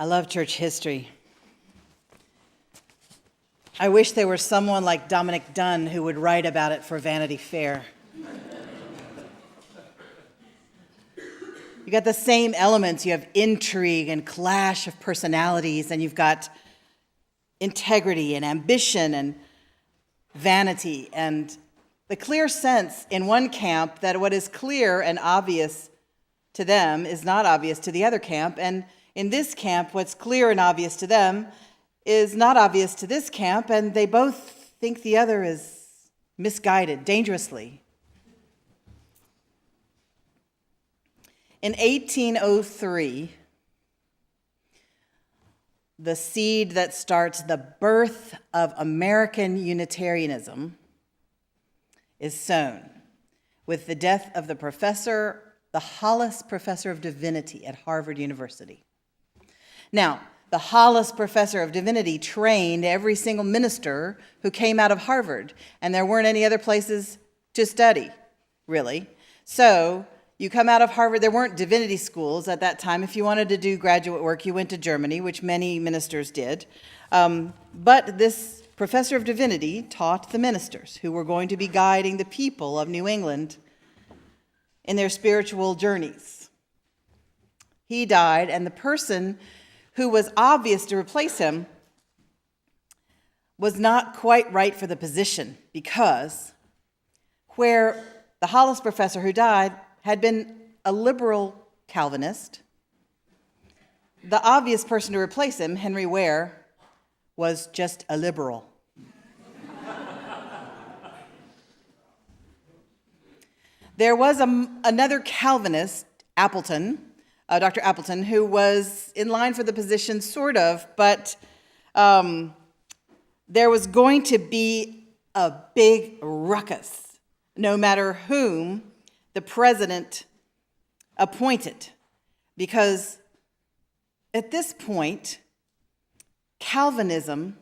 I love church history. I wish there were someone like Dominic Dunn who would write about it for Vanity Fair. You got the same elements. You have intrigue and clash of personalities, and you've got integrity and ambition and vanity, and the clear sense in one camp that what is clear and obvious to them is not obvious to the other camp, and in this camp, what's clear and obvious to them is not obvious to this camp, and they both think the other is misguided, dangerously. In 1803, the seed that starts the birth of American Unitarianism is sown with the death of the Hollis professor of Divinity at Harvard University. Now, the Hollis professor of Divinity trained every single minister who came out of Harvard, and there weren't any other places to study, really. So you come out of Harvard, there weren't divinity schools at that time. If you wanted to do graduate work, you went to Germany, which many ministers did. But this professor of divinity taught the ministers who were going to be guiding the people of New England in their spiritual journeys. He died, and the person who was obvious to replace him was not quite right for the position, because where the Hollis professor who died had been a liberal Calvinist, the obvious person to replace him, Henry Ware, was just a liberal. There was another Calvinist, Appleton, Dr. Appleton, who was in line for the position, sort of, but there was going to be a big ruckus, no matter whom the president appointed, because at this point, Calvinism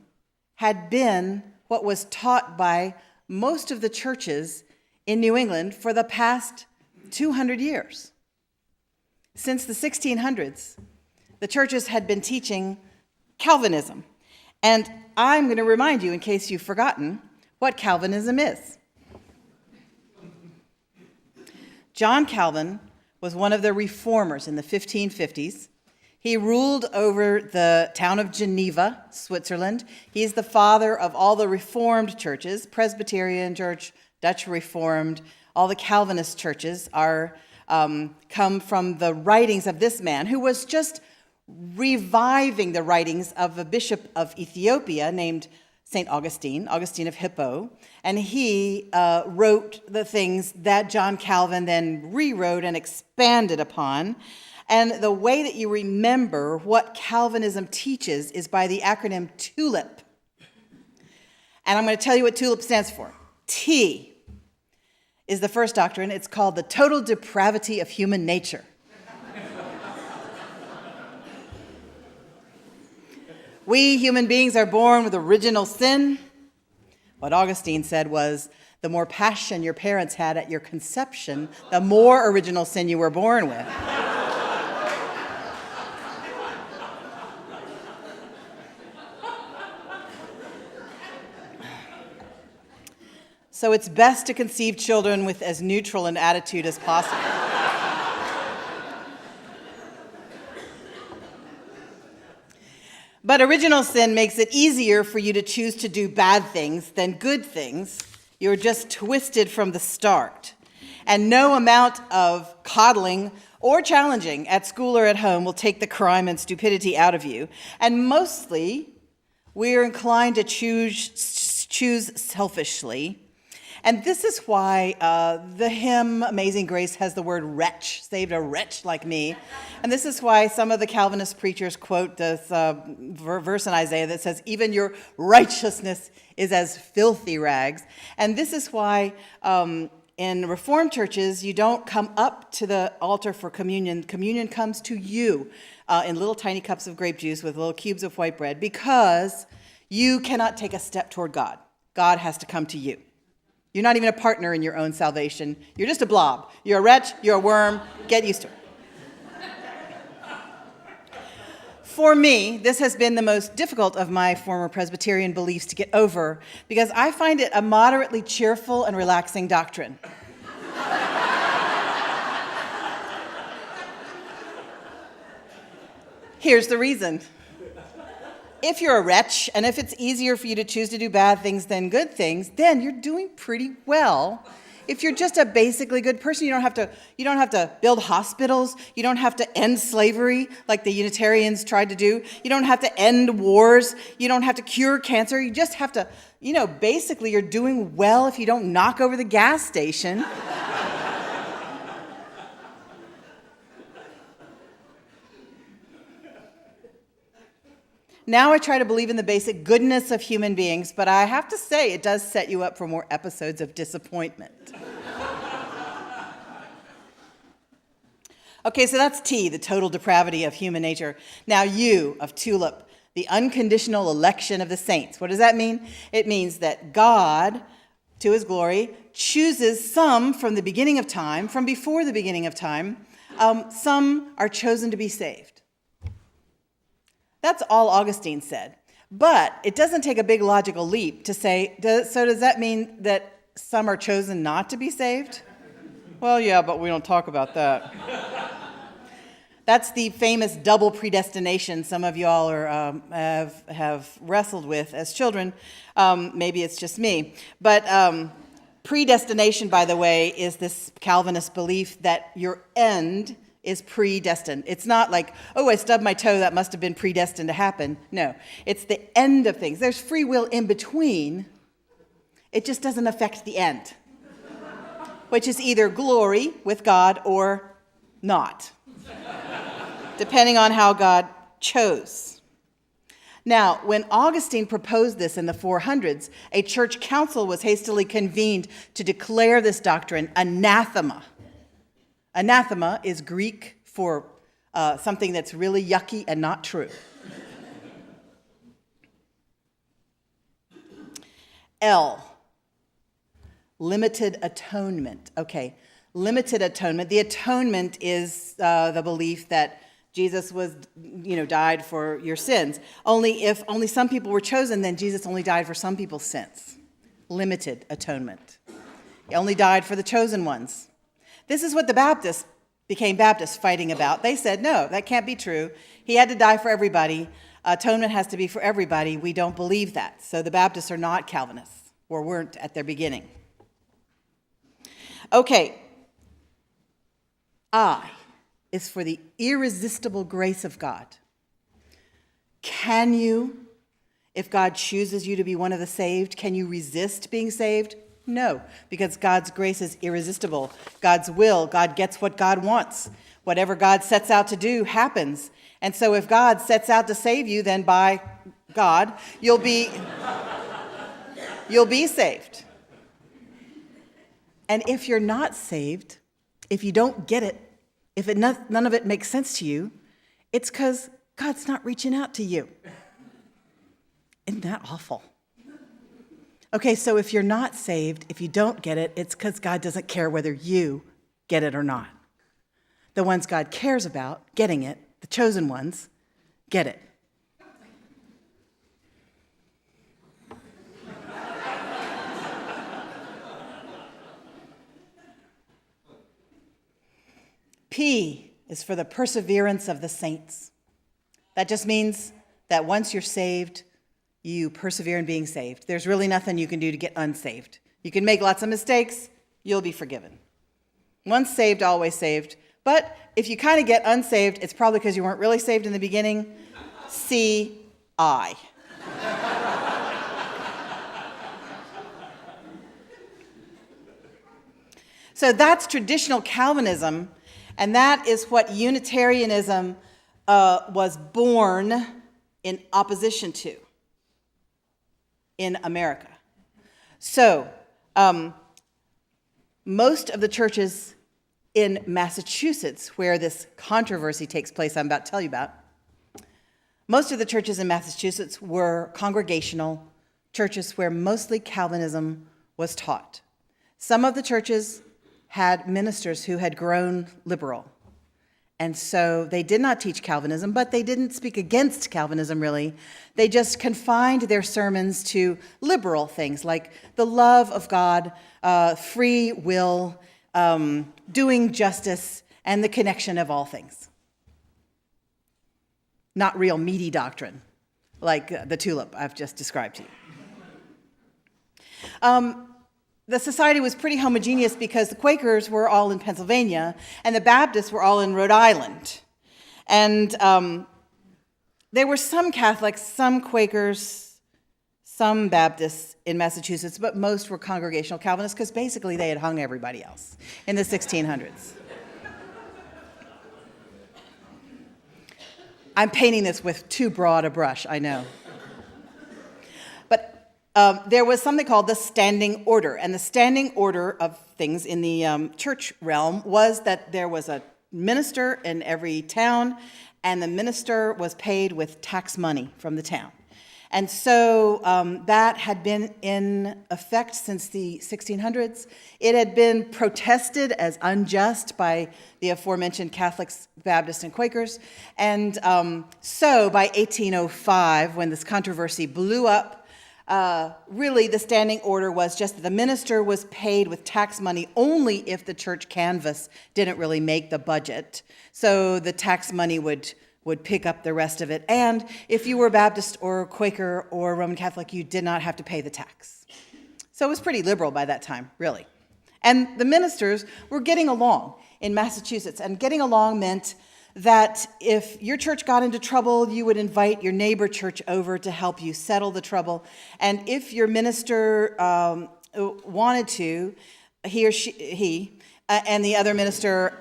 had been what was taught by most of the churches in New England for the past 200 years. Since the 1600s, the churches had been teaching Calvinism. And I'm going to remind you, in case you've forgotten, what Calvinism is. John Calvin was one of the reformers in the 1550s. He ruled over the town of Geneva, Switzerland. He's the father of all the Reformed churches, Presbyterian Church, Dutch Reformed. All the Calvinist churches are come from the writings of this man, who was just reviving the writings of a bishop of Ethiopia named St. Augustine of Hippo, and he wrote the things that John Calvin then rewrote and expanded upon. And the way that you remember what Calvinism teaches is by the acronym TULIP. And I'm going to tell you what TULIP stands for. T is the first doctrine. It's called the total depravity of human nature. We human beings are born with original sin. What Augustine said was, the more passion your parents had at your conception, the more original sin you were born with. So it's best to conceive children with as neutral an attitude as possible. But original sin makes it easier for you to choose to do bad things than good things. You're just twisted from the start. And no amount of coddling or challenging at school or at home will take the crime and stupidity out of you. And mostly, we're inclined to choose selfishly. And this is why the hymn Amazing Grace has the word wretch, saved a wretch like me. And this is why some of the Calvinist preachers quote this verse in Isaiah that says, even your righteousness is as filthy rags. And this is why in Reformed churches, you don't come up to the altar for communion. Communion comes to you in little tiny cups of grape juice with little cubes of white bread, because you cannot take a step toward God. God has to come to you. You're not even a partner in your own salvation. You're just a blob. You're a wretch. You're a worm. Get used to it. For me, this has been the most difficult of my former Presbyterian beliefs to get over because I find it a moderately cheerful and relaxing doctrine. Here's the reason. If you're a wretch, and if it's easier for you to choose to do bad things than good things, then you're doing pretty well. If you're just a basically good person, you don't have to build hospitals. You don't have to end slavery like the Unitarians tried to do. You don't have to end wars. You don't have to cure cancer. You just have to, basically you're doing well if you don't knock over the gas station. Now I try to believe in the basic goodness of human beings, but I have to say it does set you up for more episodes of disappointment. Okay, so that's T, the total depravity of human nature. Now U, of tulip, the unconditional election of the saints. What does that mean? It means that God, to his glory, chooses some from the beginning of time, from before the beginning of time. Some are chosen to be saved. That's all Augustine said. But it doesn't take a big logical leap to say, so does that mean that some are chosen not to be saved? Well, yeah, but we don't talk about that. That's the famous double predestination some of y'all have wrestled with as children. Maybe it's just me. But predestination, by the way, is this Calvinist belief that your end is predestined. It's not like, oh, I stubbed my toe, that must have been predestined to happen. No, it's the end of things. There's free will in between. It just doesn't affect the end, which is either glory with God or not, depending on how God chose. Now, when Augustine proposed this in the 400s, a church council was hastily convened to declare this doctrine anathema. Anathema is Greek for something that's really yucky and not true. L, limited atonement. Okay, limited atonement. The atonement is the belief that Jesus died for your sins. If only some people were chosen, then Jesus only died for some people's sins. Limited atonement. He only died for the chosen ones. This is what the Baptists became Baptists fighting about. They said, no, that can't be true. He had to die for everybody. Atonement has to be for everybody. We don't believe that. So the Baptists are not Calvinists, or weren't at their beginning. Okay. I is for the irresistible grace of God. Can you, if God chooses you to be one of the saved, can you resist being saved? No, because God's grace is irresistible. God's will, God gets what God wants. Whatever God sets out to do happens. And so if God sets out to save you, then by God, you'll be saved. And if you're not saved, if you don't get it, if none of it makes sense to you, it's because God's not reaching out to you. Isn't that awful? Okay, so if you're not saved, if you don't get it, it's because God doesn't care whether you get it or not. The ones God cares about getting it, the chosen ones, get it. P is for the perseverance of the saints. That just means that once you're saved, you persevere in being saved. There's really nothing you can do to get unsaved. You can make lots of mistakes, you'll be forgiven. Once saved, always saved. But if you kind of get unsaved, it's probably because you weren't really saved in the beginning. C.I. So that's traditional Calvinism, and that is what Unitarianism was born in opposition to in America. So most of the churches in Massachusetts, where this controversy takes place I'm about to tell you about, most of the churches in Massachusetts were congregational churches where mostly Calvinism was taught. Some of the churches had ministers who had grown liberal, And so they did not teach Calvinism, but they didn't speak against Calvinism, really. They just confined their sermons to liberal things like the love of God, free will, doing justice, and the connection of all things. Not real meaty doctrine, like the tulip I've just described to you. The society was pretty homogeneous because the Quakers were all in Pennsylvania and the Baptists were all in Rhode Island. And there were some Catholics, some Quakers, some Baptists in Massachusetts, but most were Congregational Calvinists because basically they had hung everybody else in the 1600s. I'm painting this with too broad a brush, I know. But there was something called the standing order, and the standing order of things in the church realm was that there was a minister in every town, and the minister was paid with tax money from the town. And so that had been in effect since the 1600s. It had been protested as unjust by the aforementioned Catholics, Baptists, and Quakers. And so by 1805, when this controversy blew up, really, the standing order was just that the minister was paid with tax money only if the church canvas didn't really make the budget. So the tax money would pick up the rest of it. And if you were Baptist or Quaker or Roman Catholic, you did not have to pay the tax. So it was pretty liberal by that time, really. And the ministers were getting along in Massachusetts, and getting along meant that if your church got into trouble, you would invite your neighbor church over to help you settle the trouble. And if your minister wanted to, he and the other minister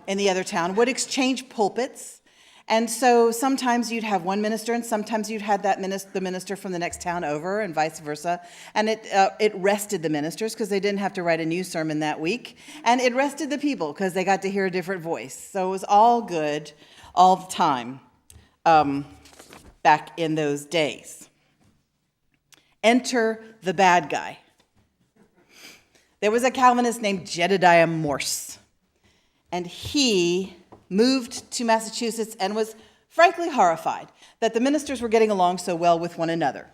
in the other town would exchange pulpits. And so sometimes you'd have one minister, and sometimes you'd have the minister from the next town over, and vice versa. And it rested the ministers because they didn't have to write a new sermon that week, and it rested the people because they got to hear a different voice. So it was all good all the time back in those days. Enter the bad guy. There was a Calvinist named Jedediah Morse, and he moved to Massachusetts and was frankly horrified that the ministers were getting along so well with one another.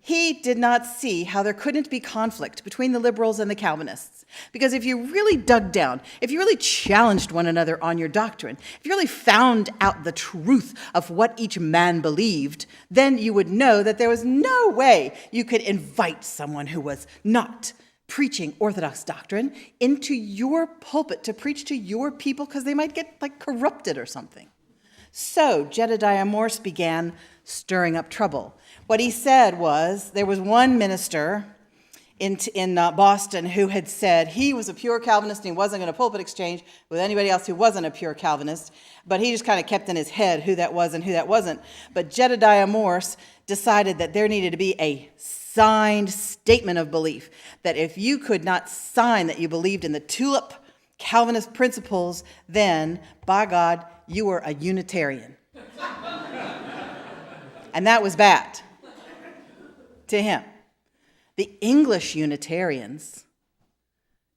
He did not see how there couldn't be conflict between the liberals and the Calvinists, because if you really dug down, if you really challenged one another on your doctrine, if you really found out the truth of what each man believed, then you would know that there was no way you could invite someone who was not preaching Orthodox doctrine into your pulpit to preach to your people because they might get corrupted or something. So Jedediah Morse began stirring up trouble. What he said was there was one minister in Boston who had said he was a pure Calvinist and he wasn't going to pulpit exchange with anybody else who wasn't a pure Calvinist, but he just kind of kept in his head who that was and who that wasn't. But Jedediah Morse decided that there needed to be a signed statement of belief, that if you could not sign that you believed in the tulip Calvinist principles, then, by God, you were a Unitarian. And that was bad to him. The English Unitarians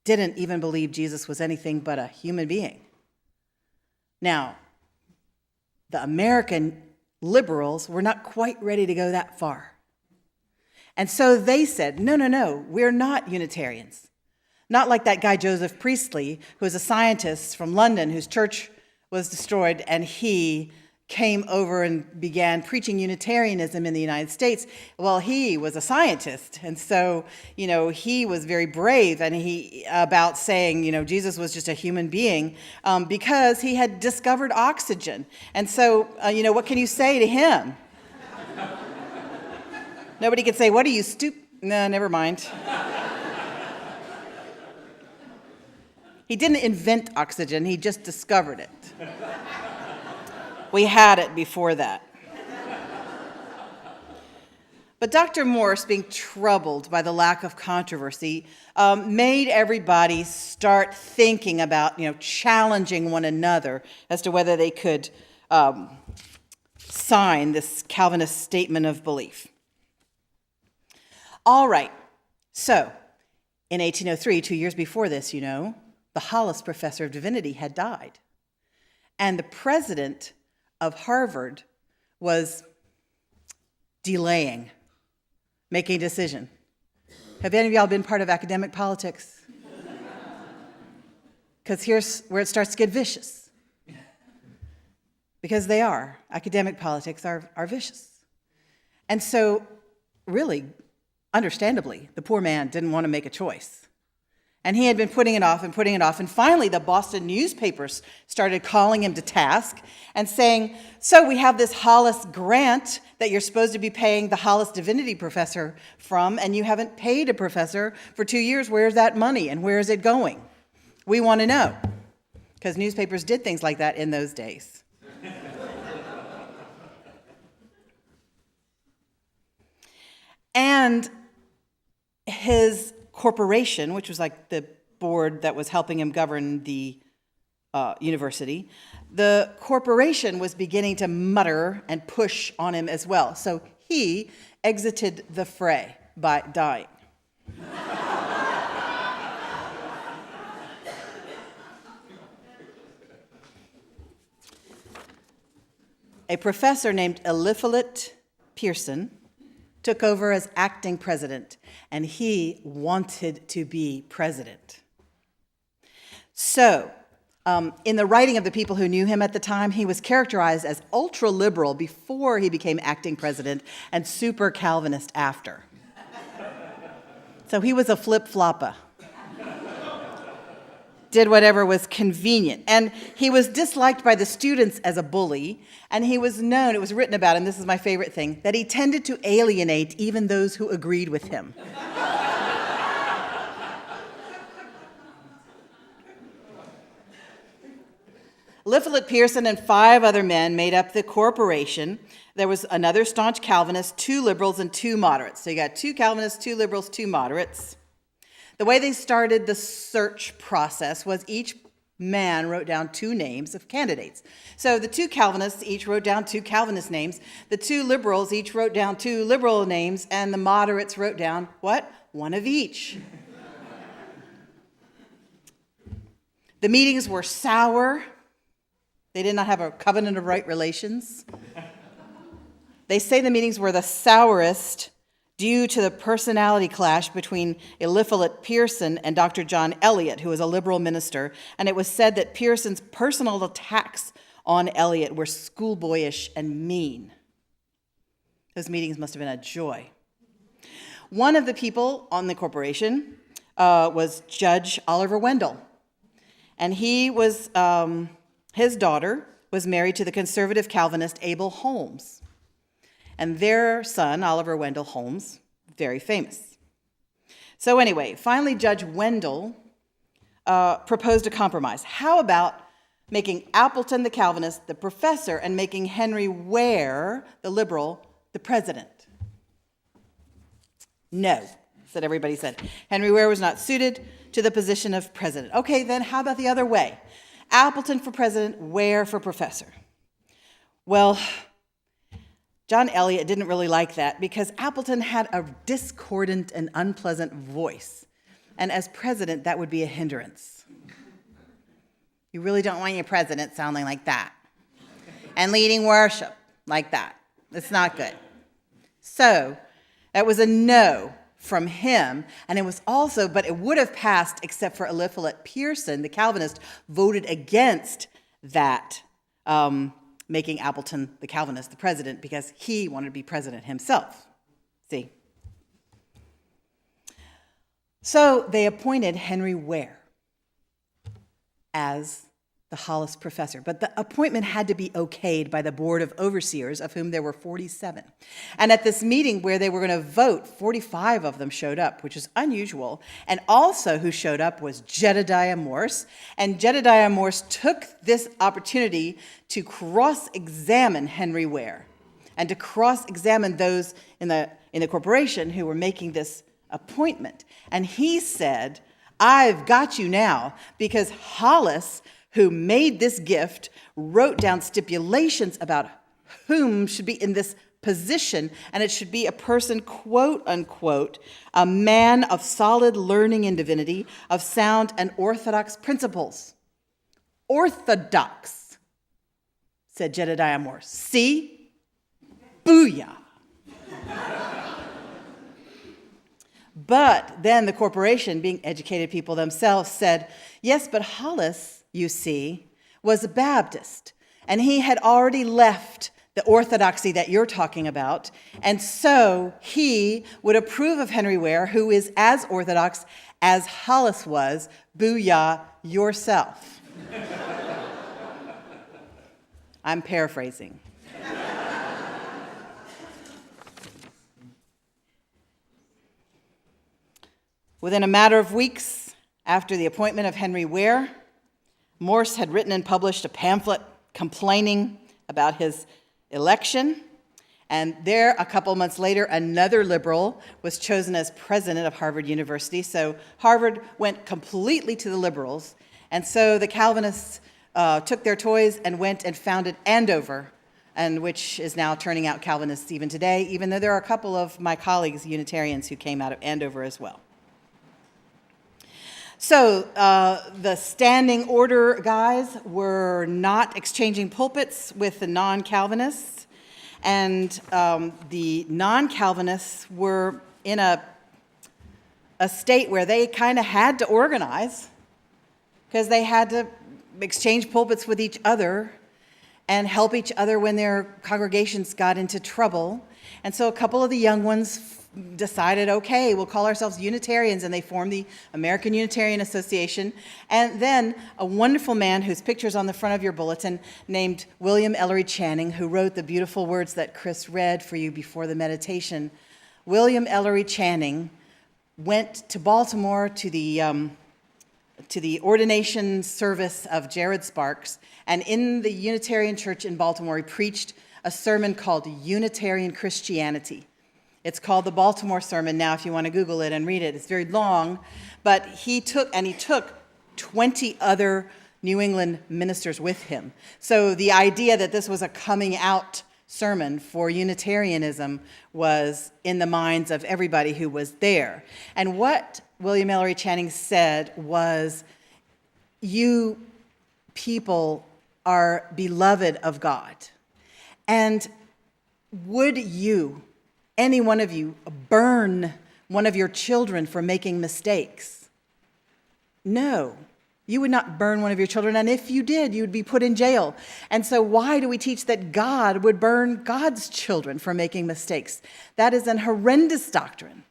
didn't even believe Jesus was anything but a human being. Now, the American liberals were not quite ready to go that far. And so they said, no, we're not Unitarians. Not like that guy Joseph Priestley, who was a scientist from London whose church was destroyed, and he came over and began preaching Unitarianism in the United States. Well, he was a scientist, and so, he was very brave about saying, Jesus was just a human being because he had discovered oxygen. And so, what can you say to him? Nobody could say, what are you, No, never mind. He didn't invent oxygen, he just discovered it. We had it before that. But Dr. Morse, being troubled by the lack of controversy, made everybody start thinking about, challenging one another as to whether they could sign this Calvinist statement of belief. All right, so in 1803, 2 years before this, the Hollis professor of divinity had died. And the president of Harvard was delaying making a decision. Have any of y'all been part of academic politics? Because here's where it starts to get vicious. Because they are. Academic politics are vicious. And so, really, understandably, the poor man didn't want to make a choice. And he had been putting it off, and finally the Boston newspapers started calling him to task and saying, so we have this Hollis grant that you're supposed to be paying the Hollis Divinity professor from, and you haven't paid a professor for 2 years. Where's that money, and where is it going? We want to know. Because newspapers did things like that in those days. And his corporation, which was like the board that was helping him govern the university, the corporation was beginning to mutter and push on him as well. So he exited the fray by dying. A professor named Eliphalet Pearson took over as acting president, and he wanted to be president. So, in the writing of the people who knew him at the time, he was characterized as ultra-liberal before he became acting president and super Calvinist after. So he was a flip-flopper. Did whatever was convenient. And he was disliked by the students as a bully, and he was known, it was written about him, this is my favorite thing, that he tended to alienate even those who agreed with him. Eliphalet Pearson and 5 other men made up the corporation. There was another staunch Calvinist, 2 liberals, and 2 moderates. So you got 2 Calvinists, 2 liberals, 2 moderates. The way they started the search process was each man wrote down 2 names of candidates. So the 2 Calvinists each wrote down 2 Calvinist names. The 2 liberals each wrote down 2 liberal names, and the moderates wrote down, what? 1 of each. The meetings were sour. They did not have a covenant of right relations. They say the meetings were the sourest due to the personality clash between Eliphalet Pearson and Dr. John Eliot, who was a liberal minister, and it was said that Pearson's personal attacks on Eliot were schoolboyish and mean. Those meetings must have been a joy. One of the people on the corporation was Judge Oliver Wendell, and he was his daughter was married to the conservative Calvinist Abel Holmes. And their son, Oliver Wendell Holmes, very famous. So anyway, finally Judge Wendell proposed a compromise. How about making Appleton the Calvinist the professor and making Henry Ware, the liberal, the president? No, said everybody said. Henry Ware was not suited to the position of president. Okay, then how about the other way? Appleton for president, Ware for professor. Well, John Eliot didn't really like that because Appleton had a discordant and unpleasant voice. And as president, that would be a hindrance. You really don't want your president sounding like that. And leading worship like that. It's not good. So, that was a no from him, and it was also, but it would have passed except for Eliphalet Pearson, the Calvinist, voted against that, making Appleton the Calvinist the president because he wanted to be president himself. See? So they appointed Henry Ware as the Hollis professor, but the appointment had to be okayed by the board of overseers, of whom there were 47. And at this meeting where they were going to vote, 45 of them showed up, which is unusual. And also who showed up was Jedediah Morse. And Jedediah Morse took this opportunity to cross-examine Henry Ware and to cross-examine those in the corporation who were making this appointment. And he said, I've got you now because Hollis, who made this gift, wrote down stipulations about whom should be in this position, and it should be a person, quote unquote, a man of solid learning in divinity, of sound and orthodox principles. Orthodox. said Jedediah Moore. See? Booyah. But then the corporation, being educated people themselves, said, yes, but Hollis, you see, was a Baptist, and he had already left the orthodoxy that you're talking about, and so he would approve of Henry Ware, who is as orthodox as Hollis was. Booyah yourself. I'm paraphrasing. Within a matter of weeks after the appointment of Henry Ware, Morse had written and published a pamphlet complaining about his election. And there, a couple months later, another liberal was chosen as president of Harvard University. So Harvard went completely to the liberals. And so the Calvinists took their toys and went and founded Andover, and which is now turning out Calvinists even today, even though there are a couple of my colleagues, Unitarians, who came out of Andover as well. So the standing order guys were not exchanging pulpits with the non-Calvinists, and the non-Calvinists were in a state where they kind of had to organize because they had to exchange pulpits with each other and help each other when their congregations got into trouble. And so a couple of the young ones decided, okay, we'll call ourselves Unitarians, and they formed the American Unitarian Association. And then a wonderful man whose picture is on the front of your bulletin, named William Ellery Channing, who wrote the beautiful words that Chris read for you before the meditation. William Ellery Channing went to Baltimore to the ordination service of Jared Sparks, and in the Unitarian Church in Baltimore, he preached a sermon called Unitarian Christianity. It's called the Baltimore Sermon now, if you want to Google it and read it. It's very long, but he took 20 other New England ministers with him. So the idea that this was a coming out sermon for Unitarianism was in the minds of everybody who was there. And what William Ellery Channing said was, you people are beloved of God. And would you, any one of you, burn one of your children for making mistakes? No, you would not burn one of your children, and if you did, you would be put in jail. And so why do we teach that God would burn God's children for making mistakes? That is an horrendous doctrine.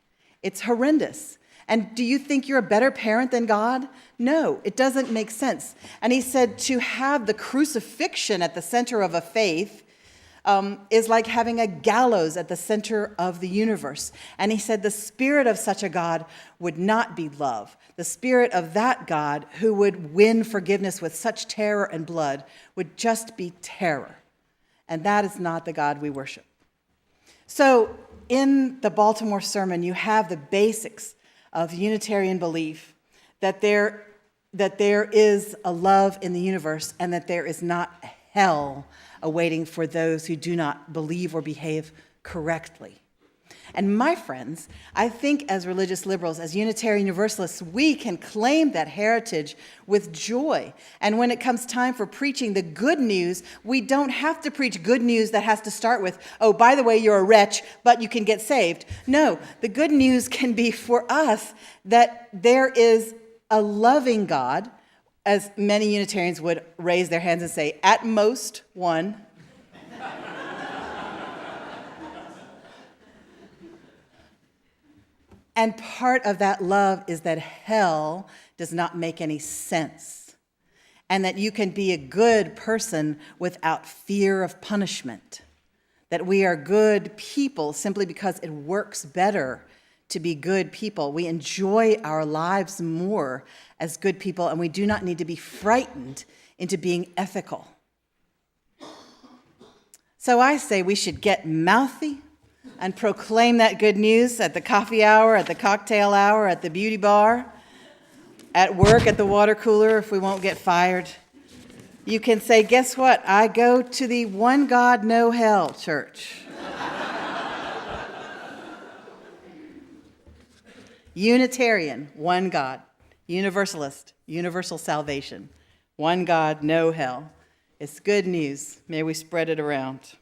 It's horrendous. And do you think you're a better parent than God? No, it doesn't make sense. And he said to have the crucifixion at the center of a faith is like having a gallows at the center of the universe. And he said the spirit of such a God would not be love. The spirit of that God who would win forgiveness with such terror and blood would just be terror. And that is not the God we worship. So in the Baltimore Sermon, you have the basics of Unitarian belief that there is a love in the universe and that there is not hell awaiting for those who do not believe or behave correctly. And my friends, I think as religious liberals, as Unitarian Universalists, we can claim that heritage with joy. And when it comes time for preaching the good news, we don't have to preach good news that has to start with, oh, by the way, you're a wretch, but you can get saved. No, the good news can be for us that there is a loving God, as many Unitarians would raise their hands and say, at most one. And part of that love is that hell does not make any sense, and that you can be a good person without fear of punishment, that we are good people simply because it works better to be good people. We enjoy our lives more as good people, and we do not need to be frightened into being ethical. So I say we should get mouthy and proclaim that good news at the coffee hour, at the cocktail hour, at the beauty bar, at work, at the water cooler, if we won't get fired. You can say, guess what? I go to the one God, no hell church. Unitarian, one God. Universalist, universal salvation. One God, no hell. It's good news. May we spread it around.